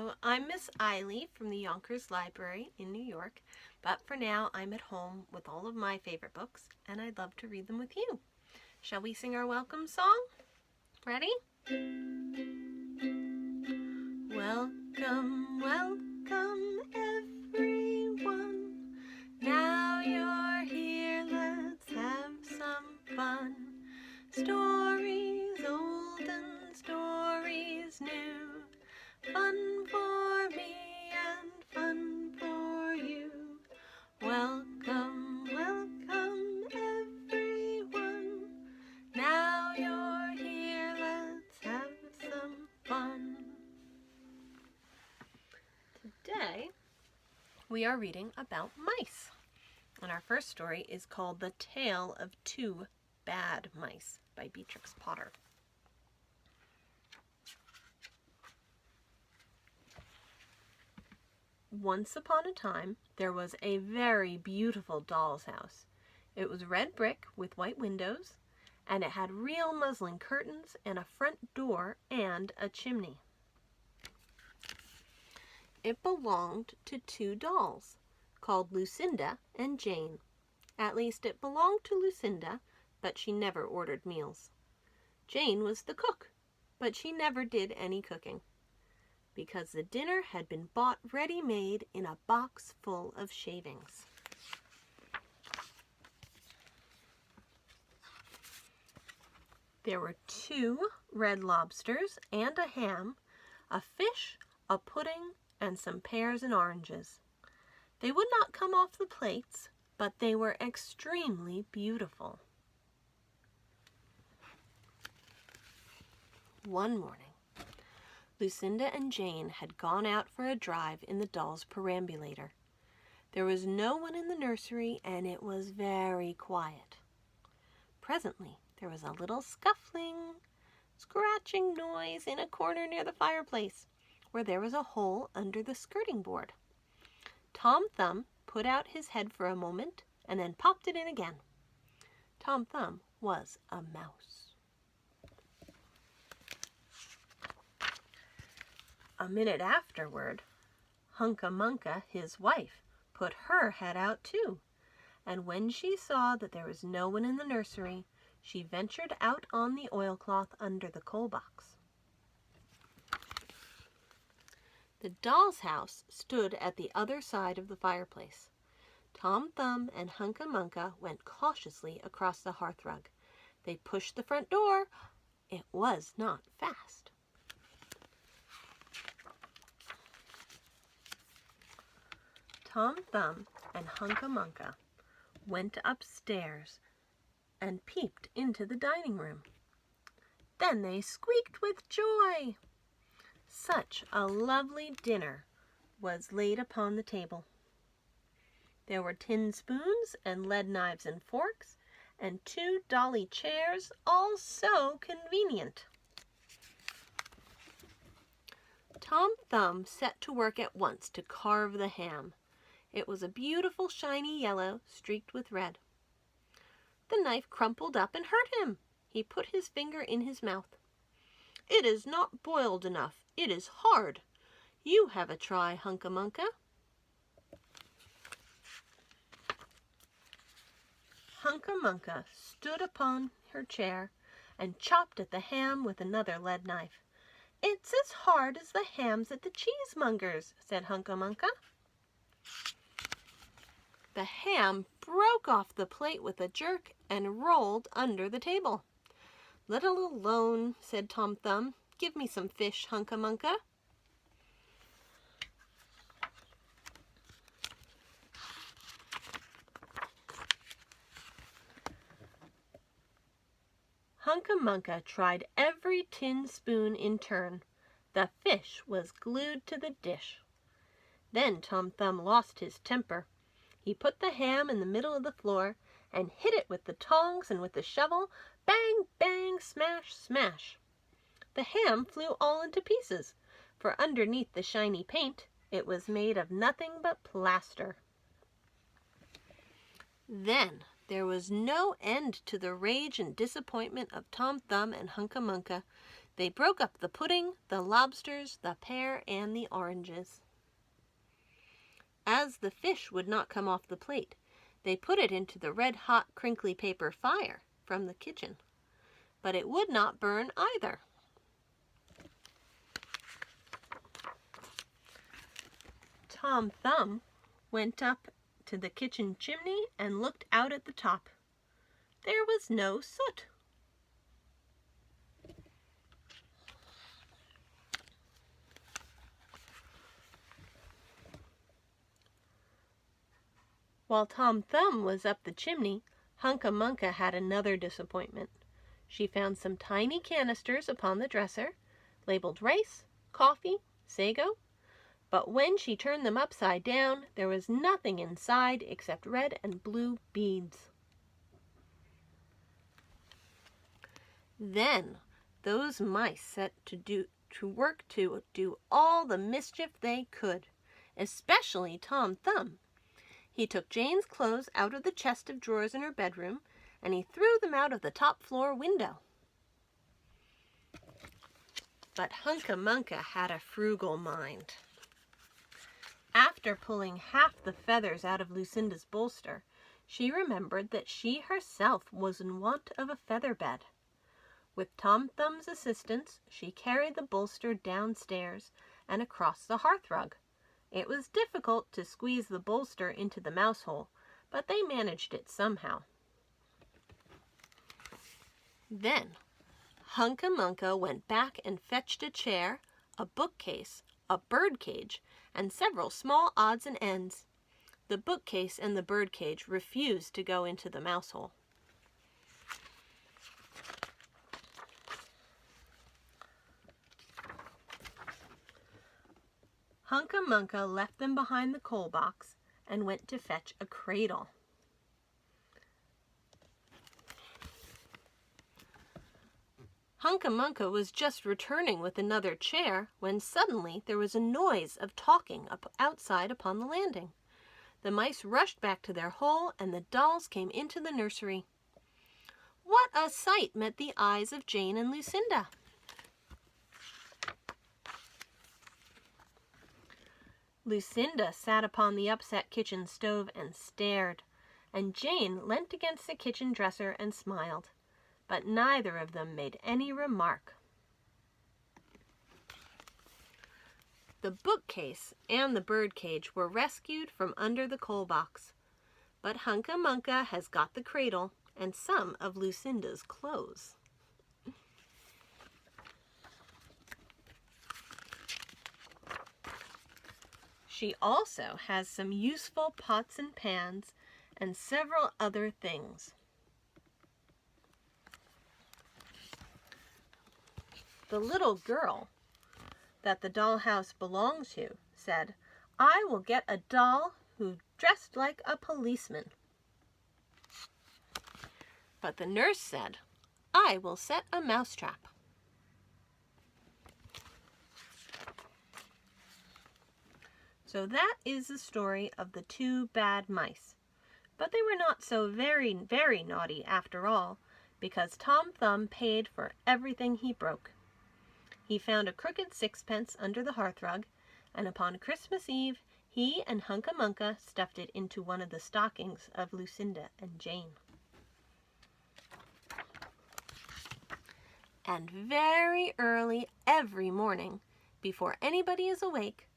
Hello, I'm Miss Aili from the Yonkers Library in New York, but for now I'm at home with all of my favorite books and I'd love to read them with you. Shall we sing our welcome song? Ready? Welcome, welcome everyone. Now you're here, let's have some fun. Stories old and stories new. Fun for me and fun for you. Welcome, welcome everyone. Now you're here, let's have some fun. Today we are reading about mice. And our first story is called The Tale of Two Bad Mice by Beatrix Potter. Once upon a time, there was a very beautiful doll's house. It was red brick with white windows, and it had real muslin curtains and a front door and a chimney. It belonged to two dolls, called Lucinda and Jane. At least it belonged to Lucinda, but she never ordered meals. Jane was the cook, but she never did any cooking, because the dinner had been bought ready-made in a box full of shavings. There were 2 red lobsters and a ham, a fish, a pudding, and some pears and oranges. They would not come off the plates, but they were extremely beautiful. One morning, Lucinda and Jane had gone out for a drive in the doll's perambulator. There was no one in the nursery, and it was very quiet. Presently, there was a little scuffling, scratching noise in a corner near the fireplace, where there was a hole under the skirting board. Tom Thumb put out his head for a moment, and then popped it in again. Tom Thumb was a mouse. A minute afterward, Hunca Munca, his wife, put her head out too, and when she saw that there was no one in the nursery, she ventured out on the oilcloth under the coal box. The doll's house stood at the other side of the fireplace. Tom Thumb and Hunca Munca went cautiously across the hearthrug. They pushed the front door. It was not fast. Tom Thumb and Hunca Munca went upstairs and peeped into the dining room. Then they squeaked with joy. Such a lovely dinner was laid upon the table. There were tin spoons and lead knives and forks, and 2 dolly chairs, all so convenient. Tom Thumb set to work at once to carve the ham. It was a beautiful shiny yellow, streaked with red. The knife crumpled up and hurt him. He put his finger in his mouth. "It is not boiled enough. It is hard. You have a try, Hunca Munca." Hunca Munca stood upon her chair and chopped at the ham with another lead knife. "It's as hard as the hams at the cheesemonger's," said Hunca Munca. The ham broke off the plate with a jerk and rolled under the table. "Let it alone," said Tom Thumb. "Give me some fish, Hunca Munca." Hunca Munca tried every tin spoon in turn. The fish was glued to the dish. Then Tom Thumb lost his temper. He put the ham in the middle of the floor and hit it with the tongs and with the shovel. Bang, bang, smash, smash. The ham flew all into pieces, for underneath the shiny paint it was made of nothing but plaster. Then there was no end to the rage and disappointment of Tom Thumb and Hunca Munca. They broke up the pudding, the lobsters, the pear, and the oranges. As the fish would not come off the plate, they put it into the red-hot crinkly paper fire from the kitchen, but it would not burn either. Tom Thumb went up to the kitchen chimney and looked out at the top. There was no soot. While Tom Thumb was up the chimney, Hunca Munca had another disappointment. She found some tiny canisters upon the dresser, labeled rice, coffee, sago, but when she turned them upside down, there was nothing inside except red and blue beads. Then those mice set to work to do all the mischief they could, especially Tom Thumb. He took Jane's clothes out of the chest of drawers in her bedroom, and he threw them out of the top floor window. But Hunca Munca had a frugal mind. After pulling half the feathers out of Lucinda's bolster, she remembered that she herself was in want of a feather bed. With Tom Thumb's assistance, she carried the bolster downstairs and across the hearthrug. It was difficult to squeeze the bolster into the mouse hole, but they managed it somehow. Then Hunca Munca went back and fetched a chair, a bookcase, a bird cage, and several small odds and ends. The bookcase and the bird cage refused to go into the mouse hole. Hunca Munca left them behind the coal box and went to fetch a cradle. Hunca Munca was just returning with another chair when suddenly there was a noise of talking outside upon the landing. The mice rushed back to their hole and the dolls came into the nursery. What a sight met the eyes of Jane and Lucinda! Lucinda sat upon the upset kitchen stove and stared, and Jane leant against the kitchen dresser and smiled, but neither of them made any remark. The bookcase and the bird cage were rescued from under the coal box, but Hunca Munca has got the cradle and some of Lucinda's clothes. She also has some useful pots and pans and several other things. The little girl that the dollhouse belonged to said, "I will get a doll who dressed like a policeman." But the nurse said, "I will set a mousetrap." So that is the story of the two bad mice. But they were not so very, very naughty after all, because Tom Thumb paid for everything he broke. He found a crooked sixpence under the hearthrug, and upon Christmas Eve, he and Hunca Munca stuffed it into one of the stockings of Lucinda and Jane. And very early every morning, before anybody is awake,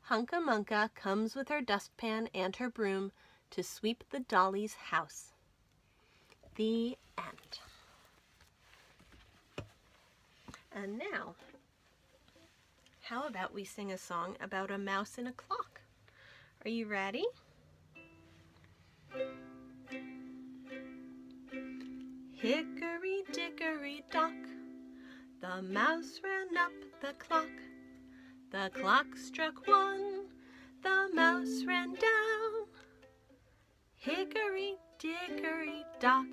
Hunca Munca comes with her dustpan and her broom to sweep the dolly's house. The end. And now, how about we sing a song about a mouse and a clock? Are you ready? Hickory dickory dock, the mouse ran up the clock. The clock struck 1, the mouse ran down. Hickory dickory dock.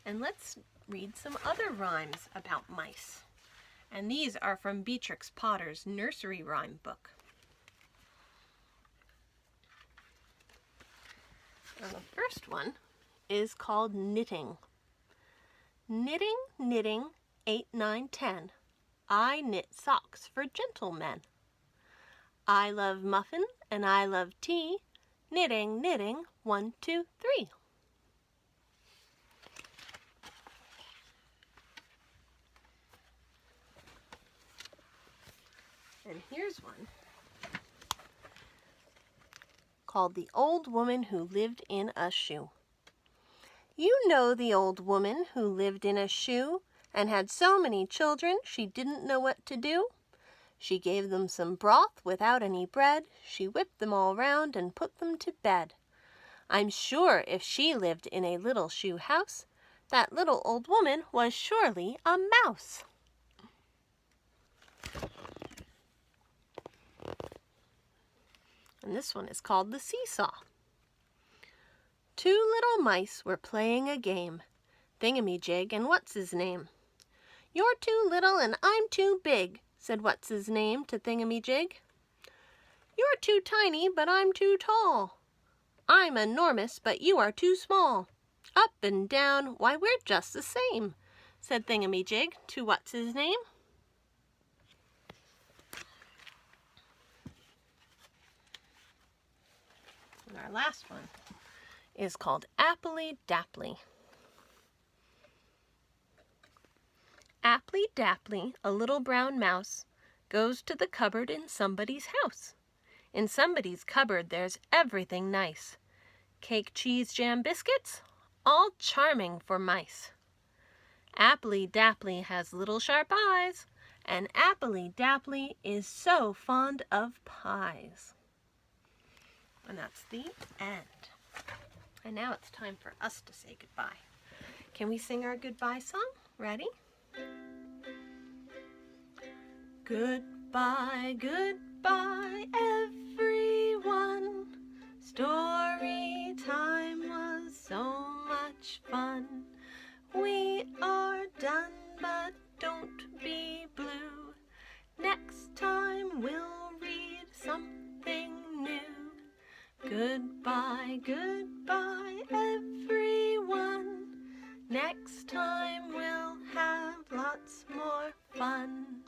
And let's read some other rhymes about mice. And these are from Beatrix Potter's nursery rhyme book. And the first one is called Knitting. Knitting, knitting, 8, 9, 10. I knit socks for gentlemen. I love muffin and I love tea. Knitting, knitting, 1, 2, 3. And here's one called The Old Woman Who Lived in a Shoe. You know the old woman who lived in a shoe and had so many children she didn't know what to do. She gave them some broth without any bread. She whipped them all round and put them to bed. I'm sure if she lived in a little shoe house, that little old woman was surely a mouse. And this one is called The Seesaw. 2 little mice were playing a game, Thingamajig and What's-his-name. You're too little and I'm too big, said What's-his-name to Thingamajig. You're too tiny, but I'm too tall. I'm enormous, but you are too small. Up and down, why we're just the same, said Thingamajig to What's-his-name. And our last one is called Apply Dapply. Apply Dapply, a little brown mouse, goes to the cupboard in somebody's house. In somebody's cupboard there's everything nice. Cake, cheese, jam, biscuits, all charming for mice. Apply Dapply has little sharp eyes, and Apply Dapply is so fond of pies. And that's the end. And now it's time for us to say goodbye. Can we sing our goodbye song? Ready? Goodbye, goodbye, everyone. Story time was so much fun. We are done, but don't be blue. Next time we'll read something new. Goodbye, goodbye, everyone. Next time we'll have lots more fun.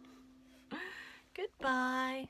Goodbye.